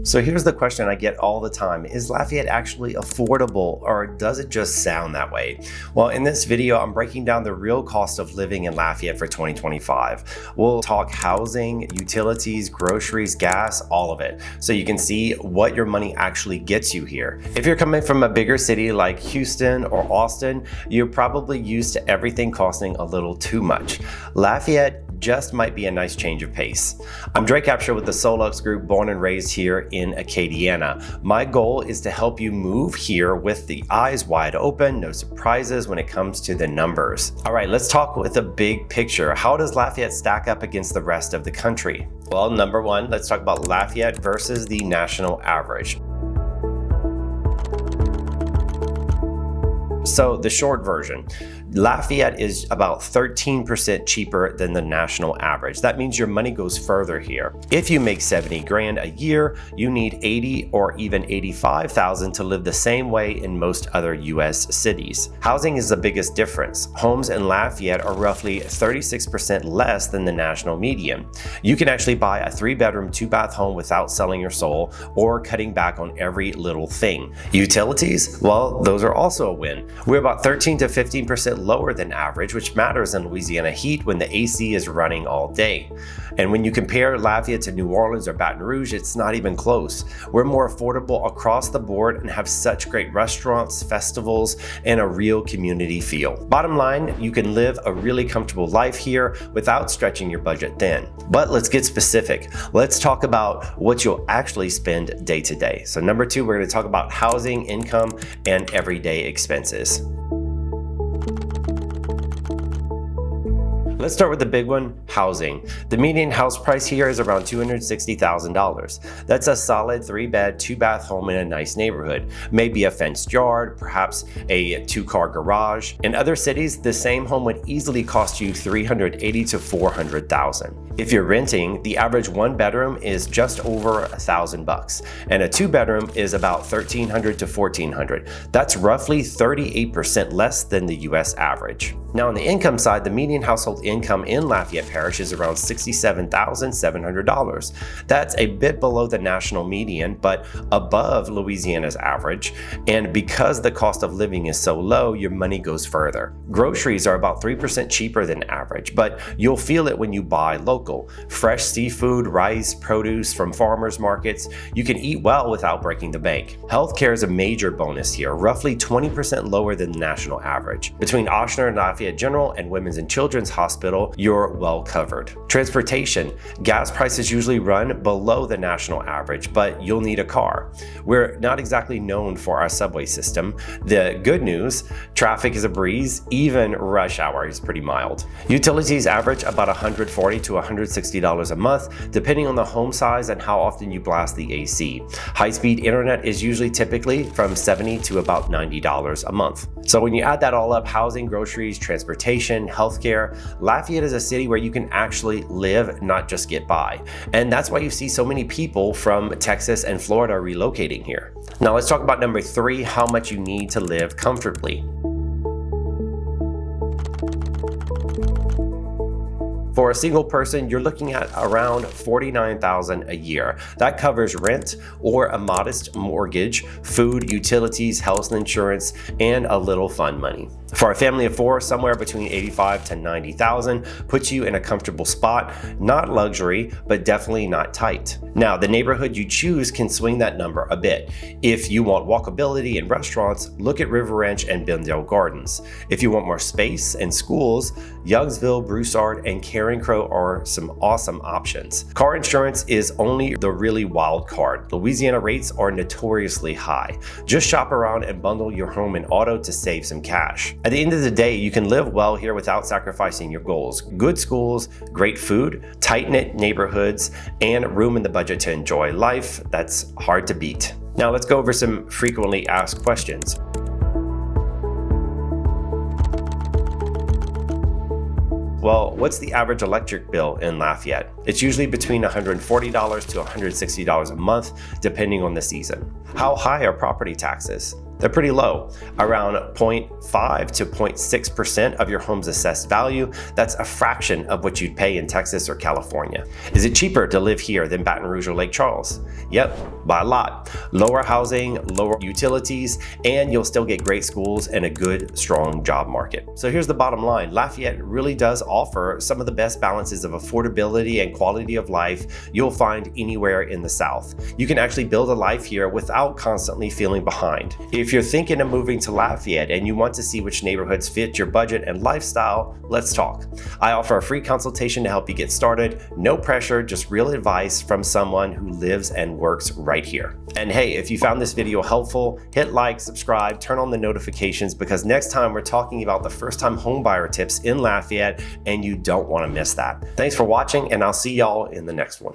So here's the question I get all the time. Is Lafayette actually affordable, or does it just sound that way? Well, in this video, I'm breaking down the real cost of living in Lafayette for 2025. We'll talk housing, utilities, groceries, gas, all of it, so you can see what your money actually gets you here. If you're coming from a bigger city like Houston or Austin, you're probably used to everything costing a little too much. Lafayette just might be a nice change of pace. I'm Drake Abshire with the SolUx Group, born and raised here in Acadiana. My goal is to help you move here with the eyes wide open, no surprises when it comes to the numbers. All right, let's talk with a big picture. How does Lafayette stack up against the rest of the country? Well, number one, let's talk about Lafayette versus the national average. So the short version, Lafayette is about 13% cheaper than the national average. That means your money goes further here. If you make 70 grand a year, you need 80 or even 85,000 to live the same way in most other US cities. Housing is the biggest difference. Homes in Lafayette are roughly 36% less than the national median. You can actually buy a 3-bedroom, 2-bath home without selling your soul or cutting back on every little thing. Utilities? Well, those are also a win. We're about 13 to 15% lower than average, which matters in Louisiana heat when the AC is running all day. And when you compare Lafayette to New Orleans or Baton Rouge, it's not even close. We're more affordable across the board and have such great restaurants, festivals, and a real community feel. Bottom line, you can live a really comfortable life here without stretching your budget thin. But let's get specific. Let's talk about what you'll actually spend day to day. So number two, we're going to talk about housing, income, and everyday expenses. Let's start with the big one, housing. The median house price here is around $260,000. That's a solid 3-bed, 2-bath home in a nice neighborhood. Maybe a fenced yard, perhaps a 2-car garage. In other cities, the same home would easily cost you $380,000 to $400,000. If you're renting, the average 1-bedroom is just over $1,000, and a 2-bedroom is about $1,300 to $1,400. That's roughly 38% less than the US average. Now on the income side, the median household income in Lafayette Parish is around $67,700. That's a bit below the national median, but above Louisiana's average. And because the cost of living is so low, your money goes further. Groceries are about 3% cheaper than average, but you'll feel it when you buy local. Fresh seafood, rice, produce from farmers markets. You can eat well without breaking the bank. Healthcare is a major bonus here, roughly 20% lower than the national average. Between Abshire and Lafayette General and Women's and Children's Hospital, you're well covered. Transportation, gas prices usually run below the national average, but you'll need a car. We're not exactly known for our subway system. The good news, traffic is a breeze, even rush hour is pretty mild. Utilities average about $140 to $160 a month, depending on the home size and how often you blast the AC. High-speed internet is usually typically from $70 to about $90 a month. So when you add that all up, housing, groceries, transportation, healthcare, Lafayette is a city where you can actually live, not just get by. And that's why you see so many people from Texas and Florida relocating here. Now let's talk about number three, how much you need to live comfortably. For a single person, you're looking at around $49,000 a year. That covers rent or a modest mortgage, food, utilities, health insurance, and a little fun money. For a family of 4, somewhere between $85,000 to $90,000 puts you in a comfortable spot, not luxury, but definitely not tight. Now, the neighborhood you choose can swing that number a bit. If you want walkability and restaurants, look at River Ranch and Bendale Gardens. If you want more space and schools, Youngsville, Broussard, and Caring Crow are some awesome options. Car insurance is only the really wild card. Louisiana rates are notoriously high. Just shop around and bundle your home and auto to save some cash. At the end of the day, you can live well here without sacrificing your goals. Good schools, great food, tight-knit neighborhoods, and room in the budget to enjoy life. That's hard to beat. Now let's go over some frequently asked questions. Well, what's the average electric bill in Lafayette? It's usually between $140 to $160 a month, depending on the season. How high are property taxes? They're pretty low, around 0.5 to 0.6% of your home's assessed value. That's a fraction of what you'd pay in Texas or California. Is it cheaper to live here than Baton Rouge or Lake Charles? Yep, by a lot. Lower housing, lower utilities, and you'll still get great schools and a good, strong job market. So here's the bottom line. Lafayette really does offer some of the best balances of affordability and quality of life you'll find anywhere in the South. You can actually build a life here without constantly feeling behind. If you're thinking of moving to Lafayette and you want to see which neighborhoods fit your budget and lifestyle, let's talk. I offer a free consultation to help you get started. No pressure, just real advice from someone who lives and works right here. And hey, if you found this video helpful, hit like, subscribe, turn on the notifications, because next time we're talking about the first-time homebuyer tips in Lafayette, and you don't want to miss that. Thanks for watching, and I'll see y'all in the next one.